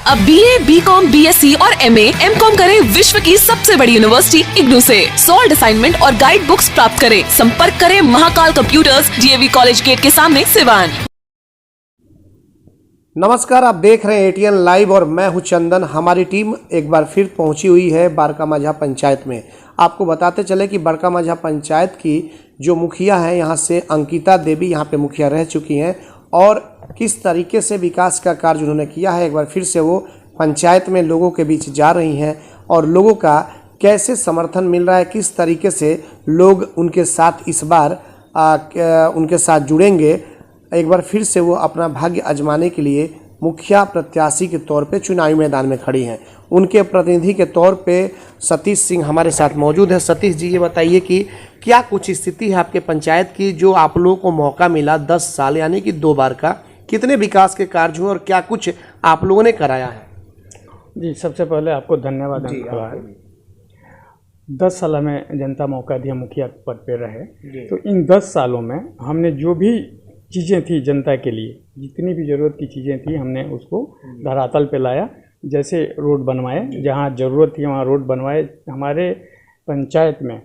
अब BA, BCom, BSc और MA, MCom करें विश्व की सबसे बड़ी यूनिवर्सिटी इग्नू से। सॉल्ड असाइनमेंट और गाइड बुक्स प्राप्त करें। संपर्क करें Mahakal computers, DAV college gate के सामने, सिवान। नमस्कार, आप देख रहे हैं ATN लाइव और मैं हूं चंदन। हमारी टीम एक बार फिर पहुंची हुई है बारका माझा पंचायत में। आपको बताते चले कि बारका माझा पंचायत की जो मुखिया हैं यहाँ से अंकिता देवी यहाँ पे मुखिया रह चुकी हैं और किस तरीके से विकास का कार्य उन्होंने किया है, एक बार फिर से वो पंचायत में लोगों के बीच जा रही हैं और लोगों का कैसे समर्थन मिल रहा है, किस तरीके से लोग उनके साथ इस बार उनके साथ जुड़ेंगे। एक बार फिर से वो अपना भाग्य आजमाने के लिए मुखिया प्रत्याशी के तौर पे चुनावी मैदान में खड़ी हैं। उनके प्रतिनिधि के तौर पे सतीश सिंह हमारे साथ मौजूद है। सतीश जी, ये बताइए कि क्या कुछ स्थिति है आपके पंचायत की, जो आप लोगों को मौका मिला 10 साल यानी कि 2 बार का, कितने विकास के कार्य हुए और क्या कुछ आप लोगों ने कराया है? जी, सबसे पहले आपको धन्यवाद। 10 साल में जनता मौका दिया, मुखिया पद पे रहे, तो इन 10 सालों में हमने जो भी चीज़ें थी जनता के लिए, जितनी भी ज़रूरत की चीज़ें थी, हमने उसको धरातल पे लाया। जैसे रोड बनवाए, जहाँ ज़रूरत थी वहाँ रोड बनवाए। हमारे पंचायत में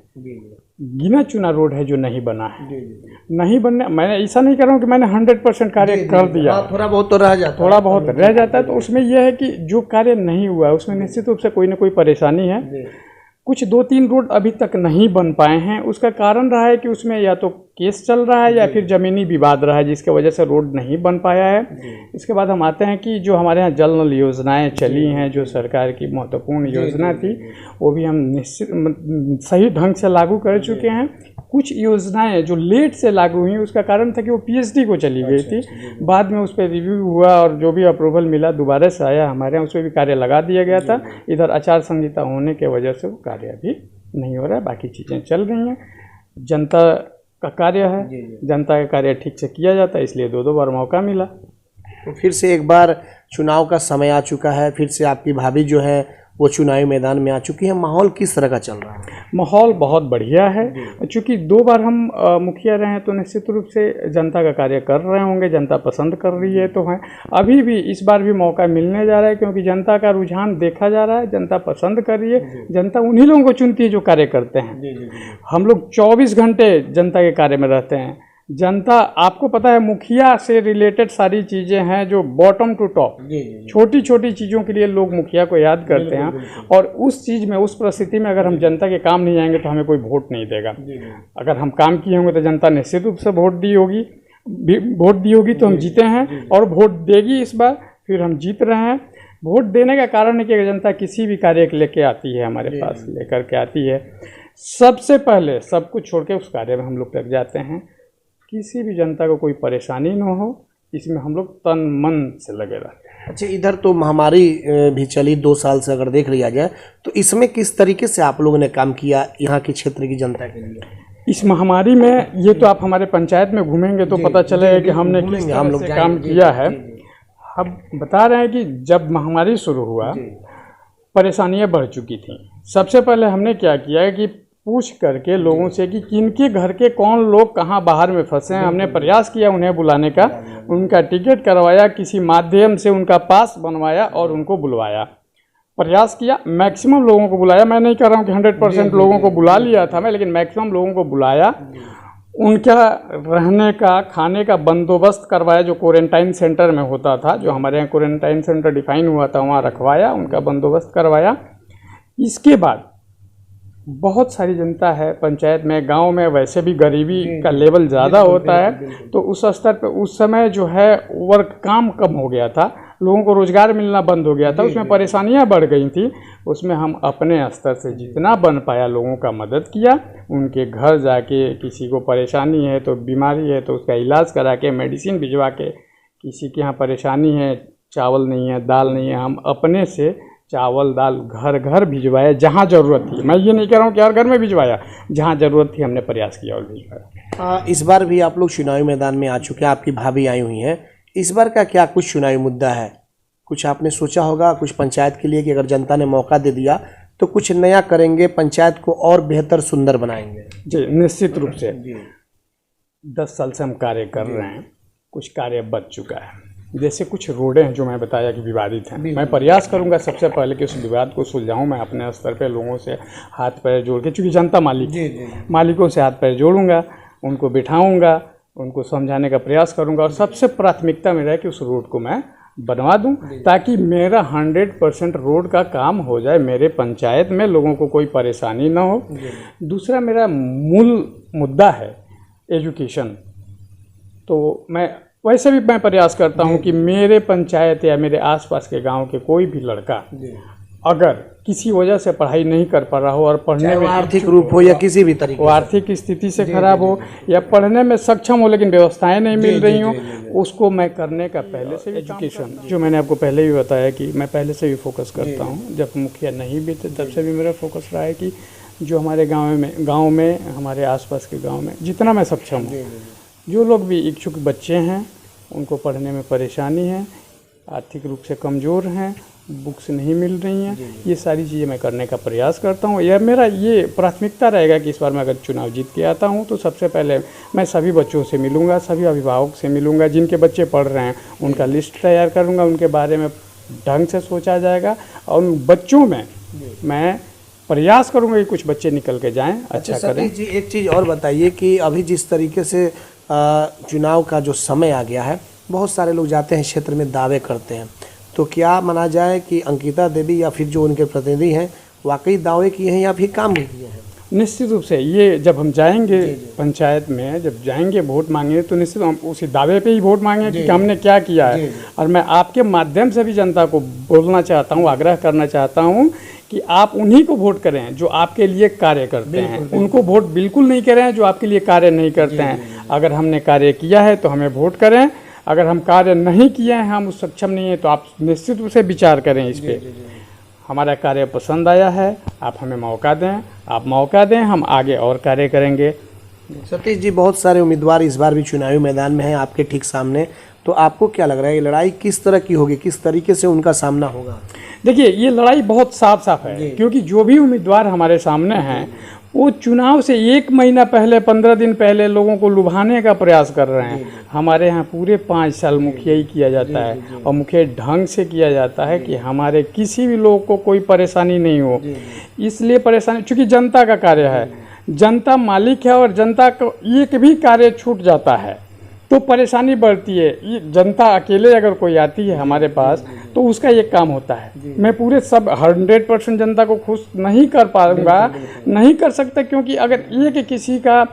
गिना चुना रोड है जो नहीं बना है, नहीं बनने, मैं ऐसा नहीं कर रहा हूँ कि मैंने 100% कार्य कर दिया, थोड़ा बहुत तो रह जाता है, थोड़ा बहुत रह जाता है। तो उसमें यह है कि जो कार्य नहीं हुआ उसमें निश्चित रूप से कोई ना कोई परेशानी है। कुछ 2-3 रोड अभी तक नहीं बन पाए हैं। उसका कारण रहा है कि उसमें या तो केस चल रहा है या फिर ज़मीनी विवाद रहा है, जिसके वजह से रोड नहीं बन पाया है। इसके बाद हम आते हैं कि जो हमारे यहाँ जल नल योजनाएं चली हैं, जो सरकार की महत्वपूर्ण योजना थी, वो भी हम निश्चित सही ढंग से लागू कर चुके हैं। कुछ योजनाएं जो लेट से लागू हुई, उसका कारण था कि वो PhD को चली गई थी। बाद में उस पर रिव्यू हुआ और जो भी अप्रूवल मिला दोबारा से आया हमारे यहाँ, उस पर भी कार्य लगा दिया गया था। इधर आचार संहिता होने के वजह से वो कार्य अभी नहीं हो रहा है, बाकी चीज़ें चल रही हैं। जनता का कार्य है, जनता का कार्य ठीक से किया जाता है, इसलिए 2-2 बार मौका मिला। तो फिर से एक बार चुनाव का समय आ चुका है, फिर से आपकी भाभी जो है वो चुनावी मैदान में आ चुकी है। माहौल किस तरह का चल रहा है? माहौल बहुत बढ़िया है। चूँकि 2 बार हम मुखिया रहे हैं तो निश्चित रूप से जनता का कार्य कर रहे होंगे, जनता पसंद कर रही है तो है। अभी भी इस बार भी मौका मिलने जा रहा है, क्योंकि जनता का रुझान देखा जा रहा है, जनता पसंद कर रही है। जनता उन्हीं लोगों को चुनती है जो कार्य करते हैं। हम लोग 24 घंटे जनता के कार्य में रहते हैं। जनता, आपको पता है, मुखिया से रिलेटेड सारी चीज़ें हैं जो बॉटम टू टॉप, छोटी छोटी चीज़ों के लिए लोग मुखिया को याद करते हैं। और उस चीज़ में, उस परिस्थिति में अगर हम जनता के काम नहीं आएंगे तो हमें कोई वोट नहीं देगा। अगर हम काम किए होंगे तो जनता निश्चित रूप से वोट दी होगी तो हम जीते हैं और वोट देगी इस बार, फिर हम जीत रहे हैं। वोट देने का कारण है कि जनता किसी भी कार्य लेके आती है, हमारे पास लेकर के आती है, सबसे पहले सब कुछ छोड़ के उस कार्य में हम लोग लग जाते हैं। किसी भी जनता को कोई परेशानी ना हो, इसमें हम लोग तन मन से लगे रहते हैं। अच्छा, इधर तो महामारी भी चली 2 साल से, अगर देख लिया जाए तो इसमें किस तरीके से आप लोगों ने काम किया यहाँ के क्षेत्र की जनता के लिए? इस महामारी में ये तो आप हमारे पंचायत में घूमेंगे तो पता चलेगा कि हमने किस तरह से काम किया है। हम बता रहे हैं कि जब महामारी शुरू हुआ, परेशानियाँ बढ़ चुकी थी। सबसे पहले हमने क्या किया कि पूछ करके लोगों से कि किनके घर के कौन लोग कहाँ बाहर में फंसे हैं, हमने प्रयास किया उन्हें बुलाने का, उनका टिकट करवाया, किसी माध्यम से उनका पास बनवाया और उनको बुलवाया। प्रयास किया, मैक्सिमम लोगों को बुलाया। मैं नहीं कह रहा हूँ कि 100% लोगों को बुला लिया था मैं, लेकिन मैक्सिमम लोगों को बुलाया। उनका रहने का, खाने का बंदोबस्त करवाया, जो क्वारंटाइन सेंटर में होता था, जो हमारे यहाँ क्वारंटाइन सेंटर डिफाइन हुआ था, वहाँ रखवाया, उनका बंदोबस्त करवाया। इसके बाद बहुत सारी जनता है पंचायत में, गांव में वैसे भी गरीबी का लेवल ज़्यादा होता है, तो उस स्तर पे उस समय जो है वर्क काम कम हो गया था, लोगों को रोज़गार मिलना बंद हो गया था, उसमें परेशानियां बढ़ गई थी। उसमें हम अपने स्तर से जितना बन पाया लोगों का मदद किया। उनके घर जाके, किसी को परेशानी है तो, बीमारी है तो उसका इलाज करा के, मेडिसिन भिजवा के, किसी के यहाँ परेशानी है, चावल नहीं है, दाल नहीं है, हम अपने से चावल दाल घर घर भिजवाया जहाँ ज़रूरत थी। मैं ये नहीं कह रहा हूँ कि हर घर में भिजवाया, जहाँ ज़रूरत थी हमने प्रयास किया और भिजवाया। इस बार भी आप लोग चुनावी मैदान में आ चुके हैं, आपकी भाभी आई हुई हैं। इस बार का क्या कुछ चुनावी मुद्दा है? कुछ आपने सोचा होगा कुछ पंचायत के लिए कि अगर जनता ने मौका दे दिया तो कुछ नया करेंगे, पंचायत को और बेहतर सुंदर बनाएंगे? जी, निश्चित रूप से 10 साल से हम कार्य कर रहे हैं, कुछ कार्य बच चुका है। जैसे कुछ रोडें हैं जो मैं बताया कि विवादित हैं, मैं प्रयास करूंगा सबसे पहले कि उस विवाद को सुलझाऊं। मैं अपने स्तर पे लोगों से हाथ पैर जोड़ के, चूँकि जनता मालिकों से हाथ पैर जोड़ूंगा, उनको बिठाऊंगा, उनको समझाने का प्रयास करूंगा और सबसे प्राथमिकता मेरा है कि उस रोड को मैं बनवा दूं ताकि मेरा 100% रोड का काम हो जाए, मेरे पंचायत में लोगों को कोई परेशानी ना हो। दूसरा मेरा मूल मुद्दा है एजुकेशन। तो मैं वैसे भी मैं प्रयास करता हूं कि मेरे पंचायत या मेरे आसपास के गांव के कोई भी लड़का अगर किसी वजह से पढ़ाई नहीं कर पा रहा हो और पढ़ने में आर्थिक रूप हो या किसी भी तरीके वो आर्थिक स्थिति से खराब हो या पढ़ने में सक्षम हो लेकिन व्यवस्थाएं नहीं मिल रही हो, उसको मैं करने का पहले से एजुकेशन, जो मैंने आपको पहले भी बताया कि मैं पहले से भी फोकस करता हूँ। जब मुखिया नहीं भी थे तब से भी मेरा फोकस रहा है कि जो हमारे गाँव में हमारे आसपास के गाँव में जितना मैं सक्षम हूँ, जो लोग भी इच्छुक बच्चे हैं, उनको पढ़ने में परेशानी है, आर्थिक रूप से कमज़ोर हैं, बुक्स नहीं मिल रही हैं, ये सारी चीज़ें मैं करने का प्रयास करता हूँ। यह मेरा ये प्राथमिकता रहेगा कि इस बार मैं अगर चुनाव जीत के आता हूँ तो सबसे पहले मैं सभी बच्चों से मिलूँगा, सभी अभिभावक से मिलूँगा, जिनके बच्चे पढ़ रहे हैं उनका लिस्ट तैयार करूँगा, उनके बारे में ढंग से सोचा जाएगा और उन बच्चों में मैं प्रयास करूँगा कि कुछ बच्चे निकल के जाएँ, अच्छा करें। जी एक चीज़ और बताइए कि अभी जिस तरीके से चुनाव का जो समय आ गया है, बहुत सारे लोग जाते हैं क्षेत्र में दावे करते हैं, तो क्या माना जाए कि अंकिता देवी या फिर जो उनके प्रतिनिधि हैं वाकई दावे किए हैं या फिर काम भी किए हैं? निश्चित रूप से ये जब हम जाएंगे पंचायत में, जब जाएंगे वोट मांगने, तो निश्चित हम उसी दावे पे ही वोट मांगें कि हमने क्या किया है। और मैं आपके माध्यम से भी जनता को बोलना चाहता हूँ, आग्रह करना चाहता हूँ कि आप उन्हीं को वोट करें जो आपके लिए कार्य करते हैं, उनको वोट बिल्कुल नहीं करें जो आपके लिए कार्य नहीं करते हैं। अगर हमने कार्य किया है तो हमें वोट करें, अगर हम कार्य नहीं किए हैं, हम उस सक्षम नहीं हैं, तो आप निश्चित रूप से विचार करें इस पे। हमारा कार्य पसंद आया है, आप हमें मौका दें, आप मौका दें, हम आगे और कार्य करेंगे। सतीश जी, बहुत सारे उम्मीदवार इस बार भी चुनावी मैदान में हैं आपके ठीक सामने, तो आपको क्या लग रहा है ये लड़ाई किस तरह की होगी, किस तरीके से उनका सामना होगा? देखिए, ये लड़ाई बहुत साफ है, क्योंकि जो भी उम्मीदवार हमारे सामने हैं वो चुनाव से 1 महीना पहले, 15 दिन पहले लोगों को लुभाने का प्रयास कर रहे हैं। हमारे यहाँ पूरे 5 साल मुखियाई किया जाता है और मुखिया ढंग से किया जाता है कि हमारे किसी भी लोग को कोई परेशानी नहीं हो। इसलिए परेशानी, चूँकि जनता का कार्य है, जनता मालिक है और जनता को एक भी कार्य छूट जाता है तो परेशानी बढ़ती है। ये जनता अकेले अगर कोई आती है हमारे पास तो उसका ये काम होता है। मैं पूरे सब 100% जनता को खुश नहीं कर पाऊंगा, नहीं कर सकता, क्योंकि अगर एक किसी का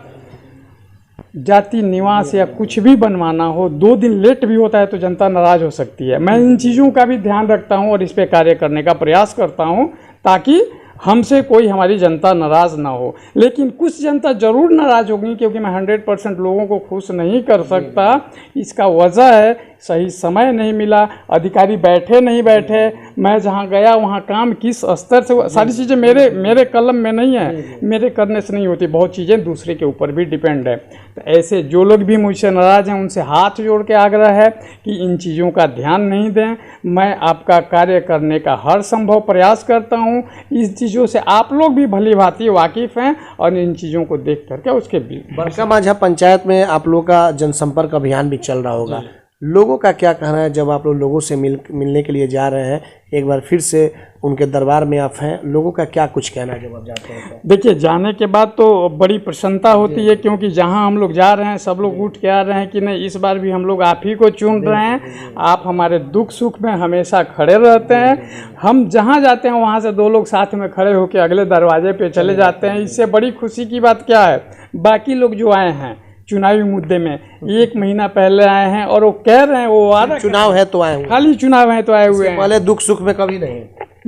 जाति निवास या कुछ भी बनवाना हो 2 दिन लेट भी होता है तो जनता नाराज़ हो सकती है। मैं इन चीज़ों का भी ध्यान रखता हूँ और इस पर कार्य करने का प्रयास करता हूँ ताकि हमसे कोई हमारी जनता नाराज़ ना हो। लेकिन कुछ जनता ज़रूर नाराज़ होगी, क्योंकि मैं 100% लोगों को खुश नहीं कर सकता। इसका वजह है सही समय नहीं मिला, अधिकारी बैठे नहीं बैठे, मैं जहाँ गया वहाँ काम किस स्तर से, सारी चीज़ें मेरे कलम में नहीं है, मेरे करने से नहीं होती, बहुत चीज़ें दूसरे के ऊपर भी डिपेंड है। तो ऐसे जो लोग भी मुझसे नाराज़ हैं उनसे हाथ जोड़ के आग्रह है कि इन चीज़ों का ध्यान नहीं दें। मैं आपका कार्य करने का हर संभव प्रयास करता हूँ। इस चीज़ों से आप लोग भी भली भांति वाकिफ़ हैं और इन चीज़ों को देख करके उसके बड़का माझा पंचायत में आप लोग का जनसंपर्क अभियान भी चल रहा होगा, लोगों का क्या कहना है जब आप लोगों से मिलने के लिए जा रहे हैं, एक बार फिर से उनके दरबार में आप हैं, लोगों का क्या कुछ कहना है जब आप जाते हैं? देखिए, जाने के बाद तो बड़ी प्रसन्नता होती है, क्योंकि जहां हम लोग जा रहे हैं सब लोग उठ के आ रहे हैं कि नहीं, इस बार भी हम लोग आप ही को चुन रहे हैं। आप हमारे दुख सुख में हमेशा खड़े रहते हैं। हम जहां जाते हैं वहां से 2 लोग साथ में खड़े होकर अगले दरवाजे पे चले जाते हैं। इससे बड़ी खुशी की बात क्या है, बाकी लोग जो आए हैं चुनावी मुद्दे में 1 महीना पहले आए हैं और वो कह रहे हैं, वो वादा, चुनाव है तो आए हुए, खाली चुनाव है तो आए हुए हैं, पहले दुख सुख में कभी नहीं।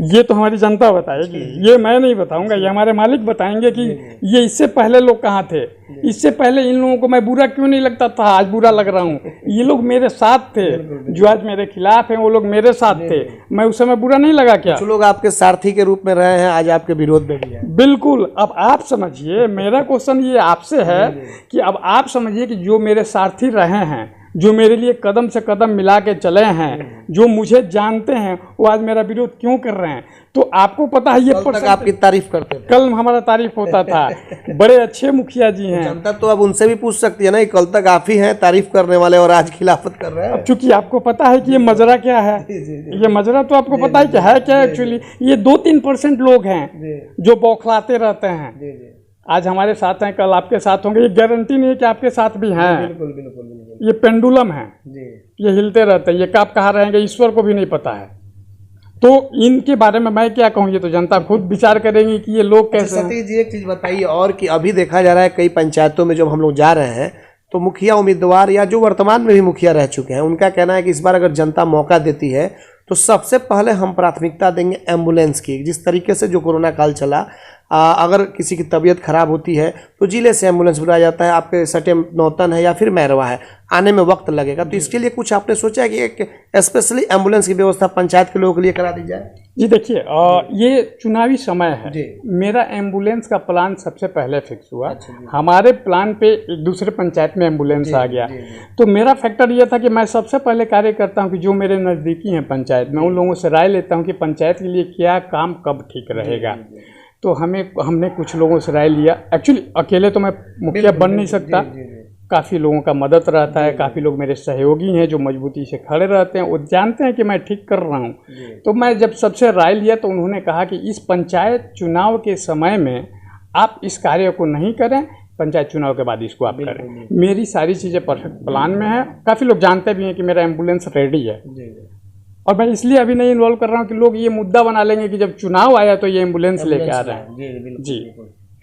ये तो हमारी जनता बताएगी, ये मैं नहीं बताऊंगा, ये हमारे मालिक बताएंगे कि ये इससे पहले लोग कहाँ थे, इससे पहले इन लोगों को मैं बुरा क्यों नहीं लगता था, आज बुरा लग रहा हूँ। ये लोग मेरे साथ थे, जो आज मेरे खिलाफ हैं वो लोग मेरे साथ थे, मैं उस समय बुरा नहीं लगा क्या? कुछ लोग आपके सारथी के रूप में रहे हैं, आज आपके विरोध में भी हैं। बिल्कुल। अब आप समझिए, मेरा क्वेश्चन ये आपसे है कि अब आप समझिए कि जो मेरे सारथी रहे हैं, जो मेरे लिए कदम से कदम मिला के चले हैं, जो मुझे जानते हैं, वो आज मेरा विरोध क्यों कर रहे हैं? तो आपको पता है ये कल तक आपकी तारीफ करते थे, कल हमारा तारीफ होता था। बड़े अच्छे मुखिया जी हैं। जनता तो अब उनसे भी पूछ सकती है ना, कल तक आप ही हैं तारीफ करने वाले और आज खिलाफत कर रहे हैं। अब चूंकि आपको पता है कि ये मजरा क्या है, ये मजरा तो आपको पता है कि है क्या एक्चुअली। ये 2-3% लोग हैं जो बौखलाते रहते हैं। आज हमारे साथ हैं, कल आपके साथ होंगे, ये गारंटी नहीं है कि आपके साथ भी हैं। बिल्कुल बिल्कुल बिल्कुल। ये पेंडुलम है, ये हिलते रहते हैं, ये कब कहाँ रहेंगे ईश्वर को भी नहीं पता है। तो इनके बारे में मैं क्या कहूँ, ये तो जनता खुद विचार करेंगी कि ये लोग कैसे हैं। सतीश जी एक चीज़ बताइए और कि अभी देखा जा रहा है कई पंचायतों में जब हम लोग जा रहे हैं तो मुखिया उम्मीदवार या जो वर्तमान में भी मुखिया रह चुके हैं, उनका कहना है कि इस बार अगर जनता मौका देती है तो सबसे पहले हम प्राथमिकता देंगे एम्बुलेंस की। जिस तरीके से जो कोरोना काल चला, अगर किसी की तबीयत खराब होती है तो जिले से एम्बुलेंस बुलाया जाता है, आपके सटे नौतन है या फिर मैरवा है, आने में वक्त लगेगा। तो इसके लिए कुछ आपने सोचा है कि एक स्पेशली एम्बुलेंस की व्यवस्था पंचायत के लोगों के लिए करा दी जाए? जी देखिए, ये चुनावी समय है, मेरा एम्बुलेंस का प्लान सबसे पहले फिक्स हुआ। हमारे प्लान पे एक दूसरे पंचायत में एम्बुलेंस आ गया। तो मेरा फैक्टर ये था कि मैं सबसे पहले कार्य करता हूँ कि जो मेरे नज़दीकी हैं पंचायत में, उन लोगों से राय लेता हूँ कि पंचायत के लिए क्या काम कब ठीक रहेगा। तो हमने कुछ लोगों से राय लिया। एक्चुअली अकेले तो मैं मुखिया बन नहीं सकता, काफ़ी लोगों का मदद रहता है, काफ़ी लोग मेरे सहयोगी हैं जो मजबूती से खड़े रहते हैं, वो जानते हैं कि मैं ठीक कर रहा हूँ। तो मैं जब सबसे राय लिया तो उन्होंने कहा कि इस पंचायत चुनाव के समय में आप इस कार्य को नहीं करें, पंचायत चुनाव के बाद इसको आप करें। मेरी सारी चीज़ें परफेक्ट प्लान में है। काफ़ी लोग जानते भी हैं कि मेरा एम्बुलेंस रेडी है, और मैं इसलिए अभी नहीं इन्वॉल्व कर रहा हूँ कि लोग ये मुद्दा बना लेंगे कि जब चुनाव आया तो ये एम्बुलेंस लेके आ रहे हैं। जी,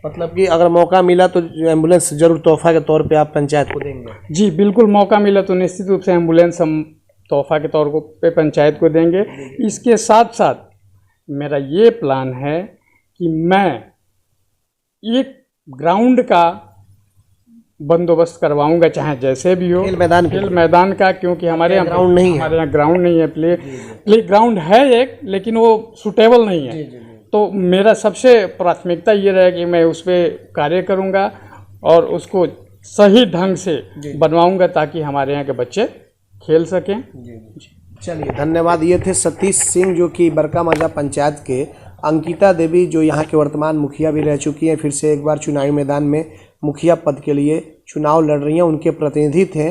मतलब कि अगर मौका मिला तो एम्बुलेंस जरूर तोहफा के तौर पे आप पंचायत को देंगे? जी बिल्कुल, मौका मिला तो निश्चित रूप से एम्बुलेंस हम तोहफा के तौर पे पंचायत को देंगे। इसके साथ साथ मेरा ये प्लान है कि मैं एक ग्राउंड का बंदोबस्त करवाऊंगा, चाहे जैसे भी हो। खेल मैदान का, क्योंकि हमारे यहाँ ग्राउंड नहीं है, हमारे यहाँ ग्राउंड नहीं है। प्ले ग्राउंड है एक, लेकिन वो सूटेबल नहीं है। तो मेरा सबसे प्राथमिकता ये रहेगा कि मैं उस पर कार्य करूँगा और उसको सही ढंग से बनवाऊँगा ताकि हमारे यहाँ के बच्चे खेल सकें। चलिए, धन्यवाद। ये थे सतीश सिंह जो कि बरका माझा पंचायत के, अंकिता देवी जो यहाँ के वर्तमान मुखिया भी रह चुकी हैं, फिर से एक बार चुनावी मैदान में मुखिया पद के लिए चुनाव लड़ रही हैं, उनके प्रतिनिधि थे।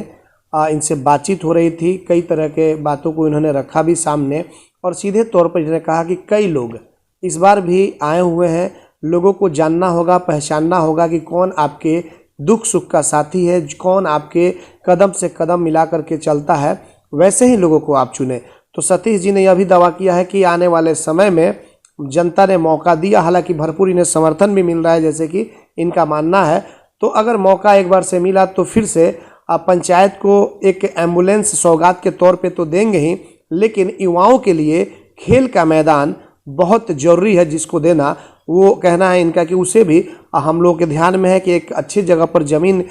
इनसे बातचीत हो रही थी, कई तरह के बातों को इन्होंने रखा भी सामने, और सीधे तौर पर इन्होंने कहा कि कई लोग इस बार भी आए हुए हैं। लोगों को जानना होगा, पहचानना होगा कि कौन आपके दुख सुख का साथी है, कौन आपके कदम से कदम मिला करके चलता है, वैसे ही लोगों को आप चुने। तो सतीश जी ने यह भी दावा किया है कि आने वाले समय में जनता ने मौका दिया, हालांकि भरपूर इन्हें समर्थन भी मिल रहा है जैसे कि इनका मानना है। तो अगर मौका एक बार से मिला तो फिर से पंचायत को एक एम्बुलेंस सौगात के तौर पे तो देंगे ही, लेकिन युवाओं के लिए खेल का मैदान बहुत ज़रूरी है जिसको देना। वो कहना है इनका कि उसे भी हम लोग के ध्यान में है कि एक अच्छी जगह पर ज़मीन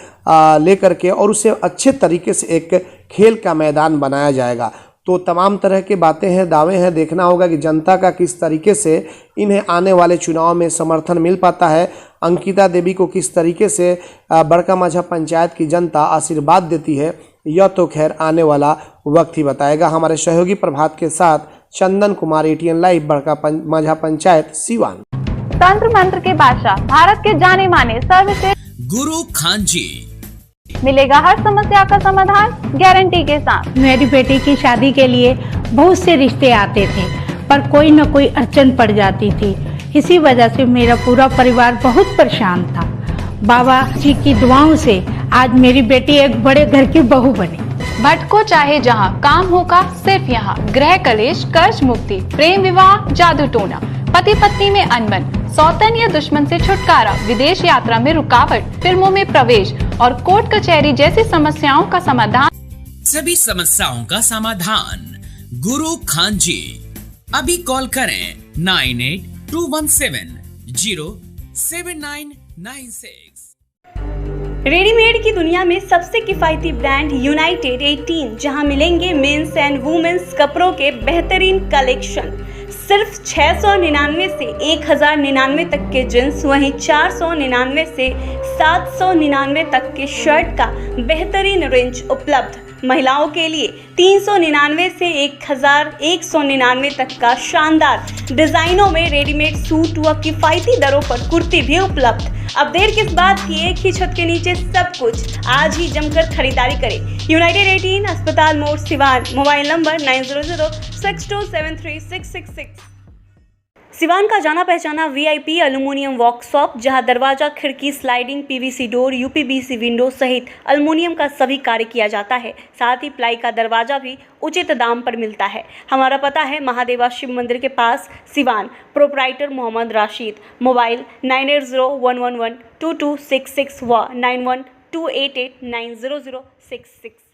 ले करके और उसे अच्छे तरीके से एक खेल का मैदान बनाया जाएगा। तो तमाम तरह के बातें हैं, दावे हैं, देखना होगा कि जनता का किस तरीके से इन्हें आने वाले चुनाव में समर्थन मिल पाता है, अंकिता देवी को किस तरीके से बरका माझा पंचायत की जनता आशीर्वाद देती है, यह तो खैर आने वाला वक्त ही बताएगा। हमारे सहयोगी प्रभात के साथ चंदन कुमार, ATN लाइव, बरका माझा पंचायत, सीवान। तंत्र मंत्र के बादशाह, भारत के जाने माने सर्वश्रेष्ठ गुरु खान जी, मिलेगा हर समस्या का समाधान गारंटी के साथ। मेरी बेटी की शादी के लिए बहुत से रिश्ते आते थे, पर कोई न कोई अड़चन पड़ जाती थी। इसी वजह से मेरा पूरा परिवार बहुत परेशान था। बाबा जी की दुआओं से आज मेरी बेटी एक बड़े घर की बहू बनी। भटको चाहे जहां, काम होगा सिर्फ यहां। गृह कलेश, कर्ज मुक्ति, प्रेम विवाह, जादू टोना, पति पत्नी में अनबन, सौतन या दुश्मन से छुटकारा, विदेश यात्रा में रुकावट, फिल्मों में प्रवेश और कोर्ट कचहरी जैसी समस्याओं का समाधान। सभी समस्याओं का समाधान गुरु खान जी। अभी कॉल करें 9821707996। रेडीमेड की दुनिया में सबसे किफायती ब्रांड यूनाइटेड 18, जहां मिलेंगे मेंस एंड वुमेन्स कपड़ों के बेहतरीन कलेक्शन। सिर्फ 699 से 1099 तक के जींस, वहीं 499 से 799 तक के शर्ट का बेहतरीन रेंज उपलब्ध। महिलाओं के लिए 399 से 1199 तक का शानदार डिजाइनों में रेडीमेड सूट व किफायती दरों पर कुर्ती भी उपलब्ध। अब देर किस बात की, एक ही छत के नीचे सब कुछ। आज ही जमकर खरीदारी करें। यूनाइटेड 18 अस्पताल मोड़ सिवान। Mobile number 9006273666। सिवान का जाना पहचाना वीआईपी एल्युमिनियम वर्कशॉप, जहां दरवाजा, खिड़की, sliding, PVC door, UPVC window सहित एल्युमिनियम का सभी कार्य किया जाता है। साथ ही प्लाई का दरवाजा भी उचित दाम पर मिलता है। हमारा पता है महादेवा शिव मंदिर के पास, सिवान। प्रोप्राइटर मोहम्मद राशिद। मोबाइल 9801112266 व 9128890066।